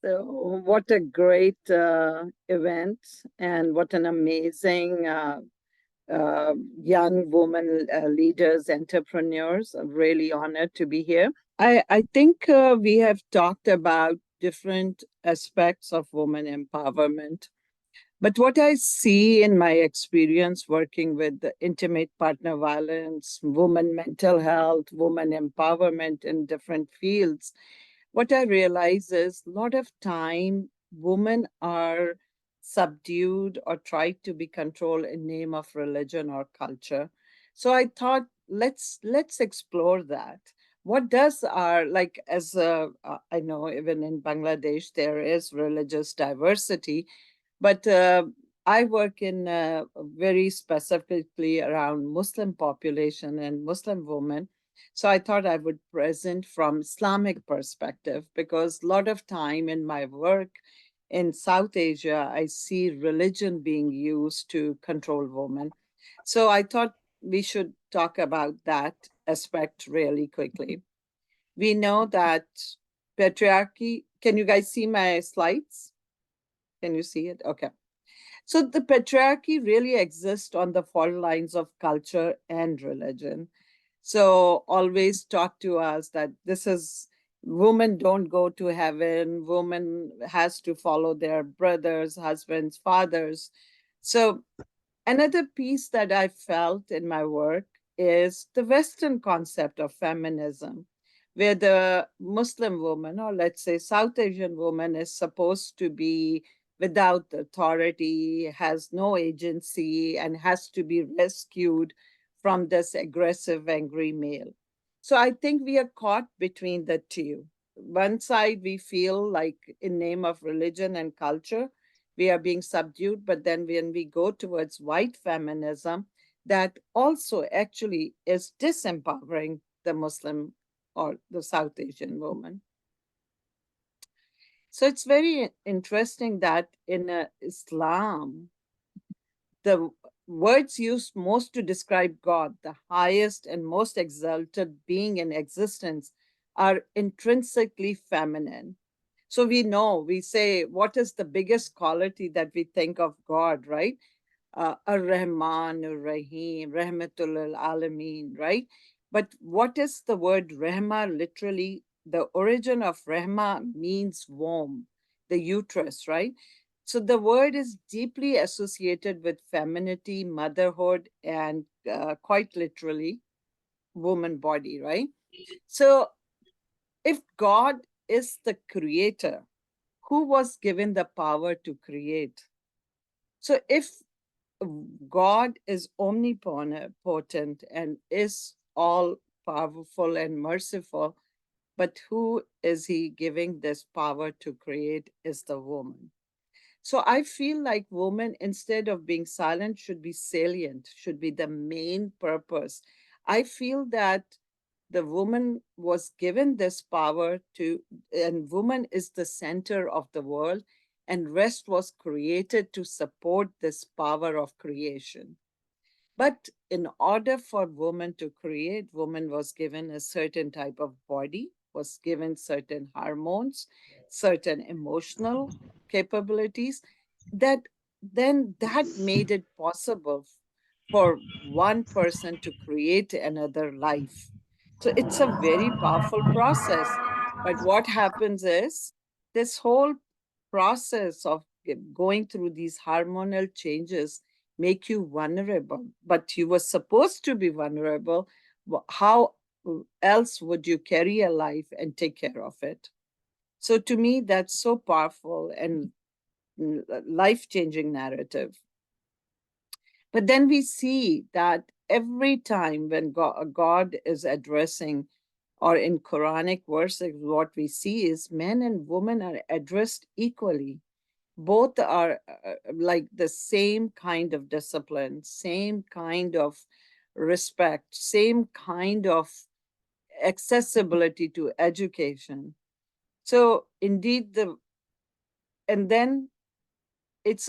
So, what a great event, and what an amazing young woman leaders, entrepreneurs. I'm really honored to be here. I think we have talked about different aspects of woman empowerment. But what I see in my experience working with the intimate partner violence, women mental health, woman empowerment in different fields, what I realize is a lot of time women are subdued or tried to be controlled in name of religion or culture. So I thought let's explore that. What does our like as I know even in Bangladesh there is religious diversity, but I work in very specifically around Muslim population and Muslim women. So I thought I would present from Islamic perspective because a lot of time in my work in South Asia, I see religion being used to control women. So I thought we should talk about that aspect really quickly. We know that patriarchy, can you guys see my slides? Can you see it? Okay. So the patriarchy really exists on the fault lines of culture and religion. So always taught to us that this is women don't go to heaven, women has to follow their brothers, husbands, fathers. So another piece that I felt in my work is the Western concept of feminism, where the Muslim woman, or let's say South Asian woman, is supposed to be without authority, has no agency, and has to be rescued from this aggressive, angry male. So I think we are caught between the two. One side, we feel like in name of religion and culture, we are being subdued. But then when we go towards white feminism, that also actually is disempowering the Muslim or the South Asian woman. So it's very interesting that in Islam, the words used most to describe God, the highest and most exalted being in existence, are intrinsically feminine. So we know, we say, what is the biggest quality that we think of God, right? Ar-Rahman, Ar-Rahim, Rahmatul Alameen, right? But what is the word Rahma literally? The origin of Rahma means womb, the uterus, right? So the word is deeply associated with femininity, motherhood, and quite literally, woman body, right? So if God is the creator, who was given the power to create? So if God is omnipotent and is all powerful and merciful, but who is he giving this power to create is the woman. So I feel like woman, instead of being silent, should be salient, should be the main purpose. I feel that the woman was given this power to, and woman is the center of the world, and rest was created to support this power of creation. But in order for woman to create, woman was given a certain type of body, was given certain hormones, certain emotional capabilities, that then that made it possible for one person to create another life. So it's a very powerful process. But what happens is this whole process of going through these hormonal changes make you vulnerable, but you were supposed to be vulnerable. How else would you carry a life and take care of it? So to me, that's so powerful and life-changing narrative. But then we see that every time when God is addressing, or in Quranic verses, what we see is men and women are addressed equally. Both are like the same kind of discipline, same kind of respect, same kind of accessibility to education. So indeed the and then it's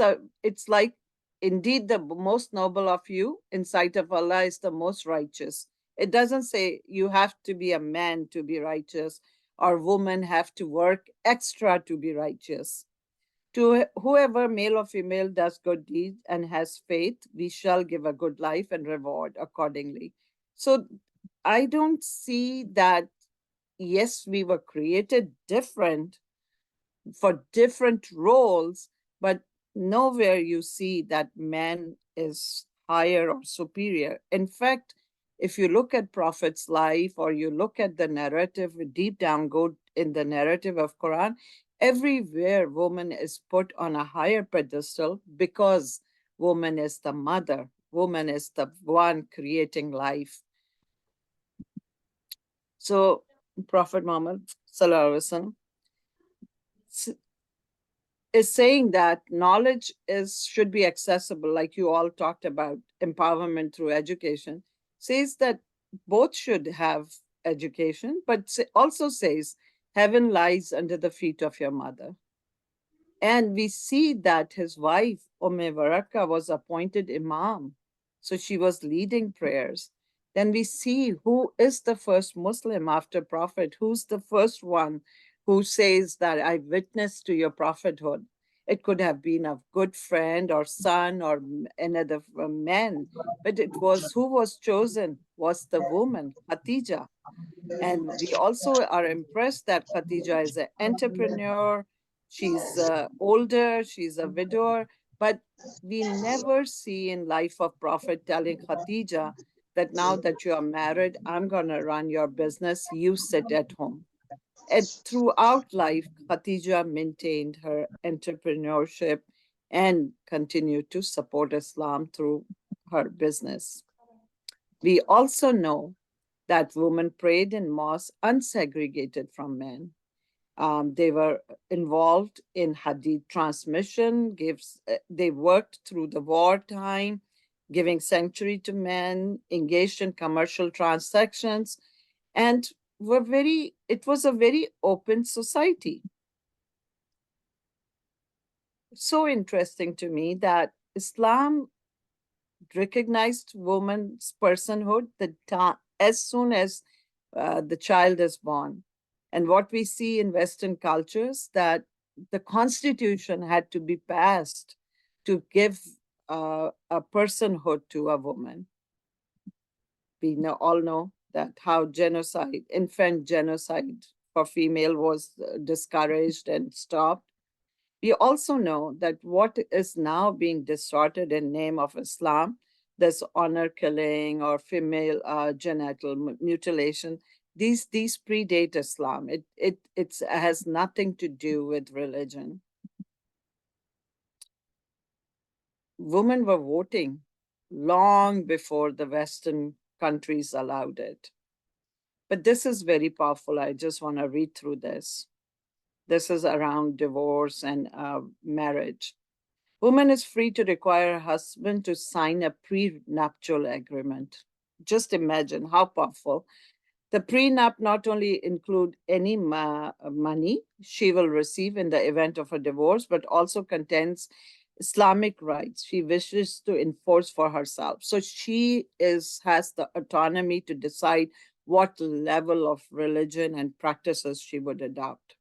like indeed the most noble of you in sight of Allah is the most righteous. It doesn't say you have to be a man to be righteous or women have to work extra to be righteous. To whoever, male or female, does good deeds and has faith, we shall give a good life and reward accordingly. So I don't see that, yes, we were created different for different roles, but nowhere you see that man is higher or superior. In fact, if you look at Prophet's life or you look at the narrative deep down, go in the narrative of Quran, everywhere woman is put on a higher pedestal because woman is the mother, woman is the one creating life. So Prophet Muhammad Sallallahu Alaihi Wasallam is saying that knowledge is should be accessible, like you all talked about empowerment through education, says that both should have education, but also says heaven lies under the feet of your mother. And we see that his wife, Waraka, was appointed imam. So she was leading prayers. Then we see who is the first Muslim after Prophet, who's the first one who says that I witnessed to your prophethood. It could have been a good friend or son or another man, but it was who was chosen was the woman, Khatija. And we also are impressed that Khatija is an entrepreneur. She's older, she's a widower, but we never see in life of Prophet telling Khatija that now that you are married, I'm going to run your business, you sit at home. And throughout life, Khatija maintained her entrepreneurship and continued to support Islam through her business. We also know that women prayed in mosques unsegregated from men. They were involved in hadith transmission. They worked through the wartime, giving sanctuary to men, engaged in commercial transactions, and it was a very open society. So interesting to me that Islam recognized woman's personhood as soon as the child is born. And what we see in Western cultures, that the Constitution had to be passed to give a personhood to a woman. We all know that how infant genocide for female was discouraged and stopped. We also know that what is now being distorted in name of Islam, this honor killing or female genital mutilation, these predate Islam. It has nothing to do with religion. Women were voting long before the Western countries allowed it. But this is very powerful. I just want to read through this. This is around divorce and marriage. Woman is free to require her husband to sign a prenuptial agreement. Just imagine how powerful. The prenup not only include any money she will receive in the event of a divorce, but also contains Islamic rights she wishes to enforce for herself. So she has the autonomy to decide what level of religion and practices she would adopt.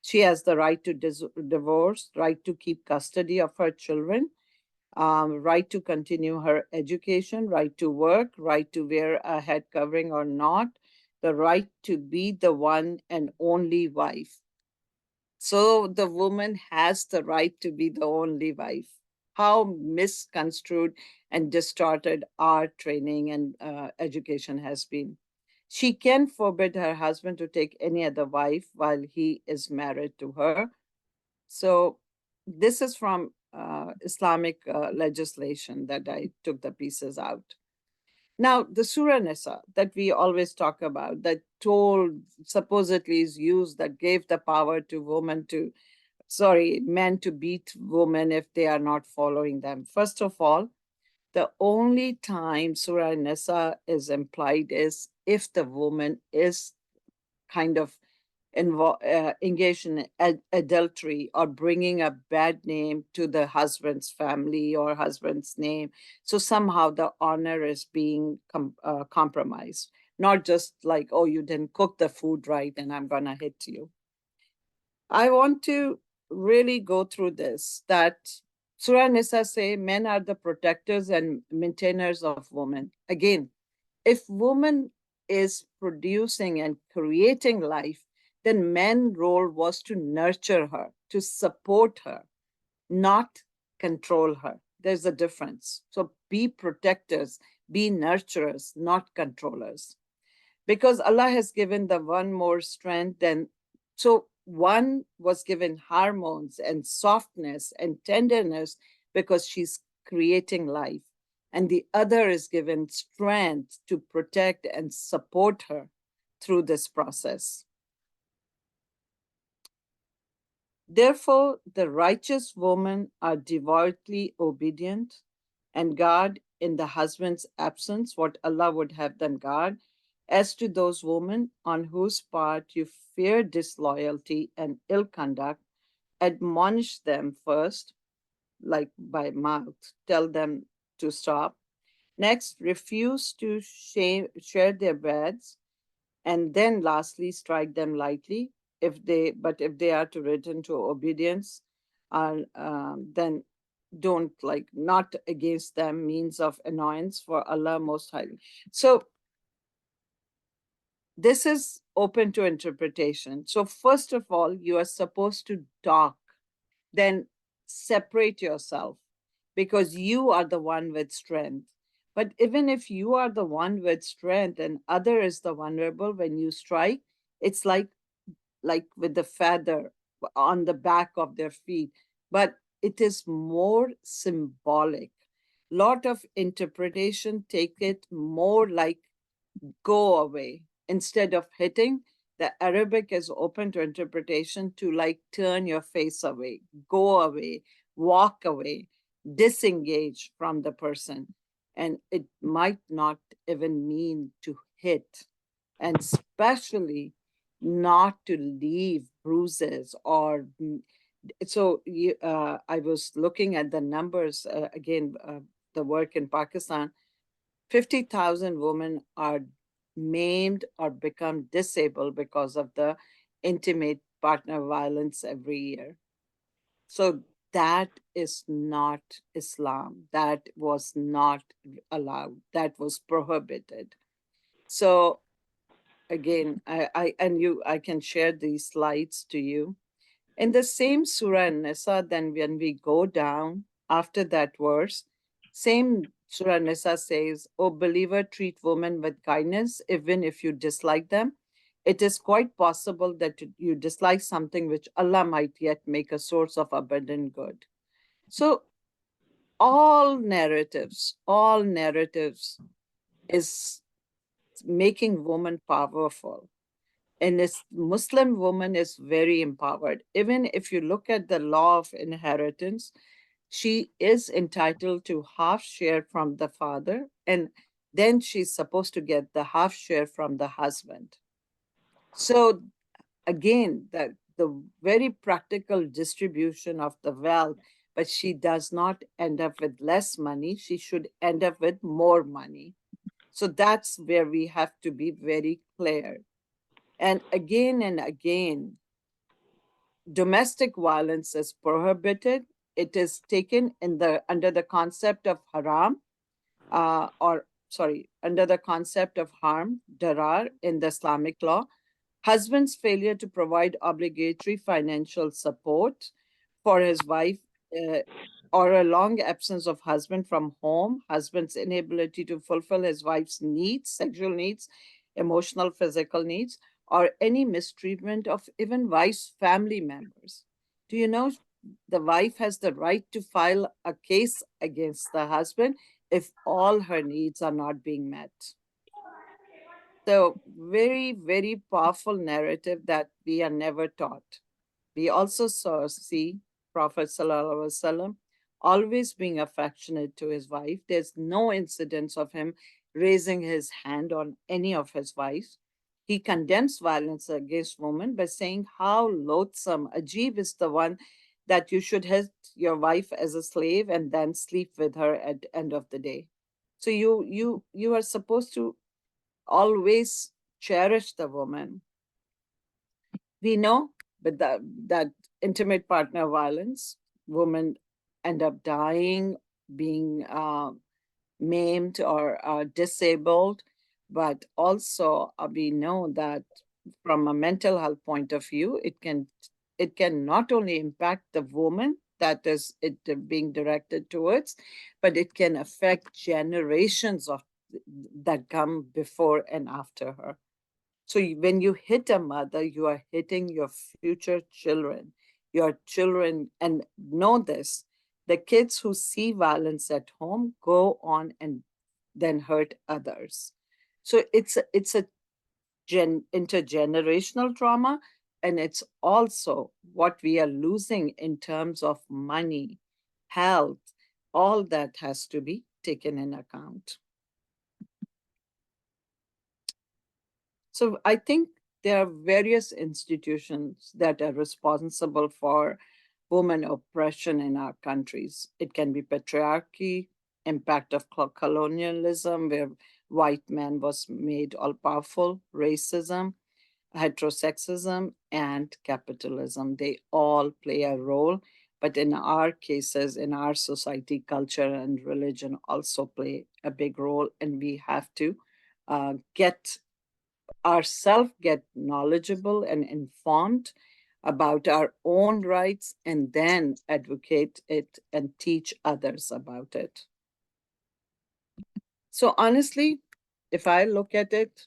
She has the right to divorce, right to keep custody of her children, right to continue her education, right to work, right to wear a head covering or not, the right to be the one and only wife. So the woman has the right to be the only wife. How misconstrued and distorted our training and education has been. She can forbid her husband to take any other wife while he is married to her. So this is from Islamic legislation that I took the pieces out. Now, the Surah Nisa that we always talk about, that supposedly is used, that gave the power to men to beat women if they are not following them. First of all, the only time Surah Nisa is implied is if the woman is kind of engaged in adultery or bringing a bad name to the husband's family or husband's name. So somehow the honor is being compromised. not just like, oh, you didn't cook the food right and I'm going to hit you. I want to really go through this, that Surah Nisa say men are the protectors and maintainers of women. Again, if woman is producing and creating life, then men's role was to nurture her, to support her, not control her. There's a difference. So be protectors, be nurturers, not controllers. Because Allah has given the one more strength than, so one was given hormones and softness and tenderness because she's creating life. And the other is given strength to protect and support her through this process. Therefore, the righteous women are devoutly obedient and guard in the husband's absence what Allah would have them guard. As to those women on whose part you fear disloyalty and ill conduct, admonish them first, like by mouth, tell them to stop. Next, refuse to share their beds, and then lastly strike them lightly. If they are to return to obedience, then don't, like, not against them means of annoyance for Allah most highly. So this is open to interpretation. So first of all, you are supposed to talk, then separate yourself, because you are the one with strength. But even if you are the one with strength and other is the vulnerable, when you strike, it's like with the feather on the back of their feet, but it is more symbolic. Lot of interpretation take it more like go away instead of hitting. The Arabic is open to interpretation to like turn your face away, go away, walk away, disengage from the person. And it might not even mean to hit, and especially not to leave bruises or. So I was looking at the numbers again, the work in Pakistan. 50,000 women are maimed or become disabled because of the intimate partner violence every year. So that is not Islam. That was not allowed. That was prohibited. So again, I can share these slides to you. In the same Surah Nisa, then when we go down after that verse, same Surah Nisa says, O believer, treat women with kindness, even if you dislike them. It is quite possible that you dislike something which Allah might yet make a source of abundant good. So all narratives is making woman powerful. And this Muslim woman is very empowered. Even if you look at the law of inheritance, she is entitled to half share from the father, and then she's supposed to get the half share from the husband. So again, the very practical distribution of the wealth, but she does not end up with less money. She should end up with more money. So that's where we have to be very clear. And again, domestic violence is prohibited. It is taken in the under the concept of haram, or sorry, under the concept of harm, darar in the Islamic law. Husband's failure to provide obligatory financial support for his wife, uh, or a long absence of husband from home, husband's inability to fulfill his wife's needs, sexual needs, emotional, physical needs, or any mistreatment of even wife's family members. Do you know the wife has the right to file a case against the husband if all her needs are not being met? So, very, very powerful narrative that we are never taught. We also see Prophet ﷺ always being affectionate to his wife. There's no incidents of him raising his hand on any of his wives. He condemns violence against women by saying how loathsome, ajib is the one that you should hit your wife as a slave and then sleep with her at the end of the day. So you are supposed to always cherish the woman. We know, but that intimate partner violence, women end up dying, being maimed or disabled. But also, we know that from a mental health point of view, it can not only impact the woman that is it being directed towards, but it can affect generations of that come before and after her. So when you hit a mother, you are hitting your future children. Your children, and know this, the kids who see violence at home go on and then hurt others. So it's a intergenerational trauma, and it's also what we are losing in terms of money, health, all that has to be taken in account. So I think there are various institutions that are responsible for women oppression in our countries. It can be patriarchy, impact of colonialism, where white man was made all powerful, racism, heterosexism, and capitalism. They all play a role. But in our cases, in our society, culture and religion also play a big role, and we have to get ourselves get knowledgeable and informed about our own rights, and then advocate it and teach others about it. So honestly, if I look at it,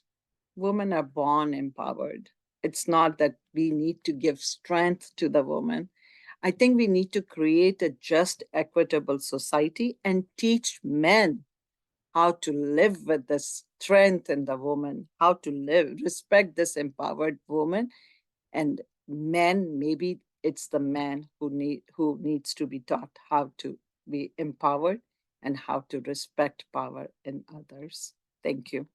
women are born empowered. It's not that we need to give strength to the woman. I think we need to create a just, equitable society and teach men how to live with the strength in the woman, how to live, respect this empowered woman. And men, maybe it's the man who needs to be taught how to be empowered and how to respect power in others. Thank you.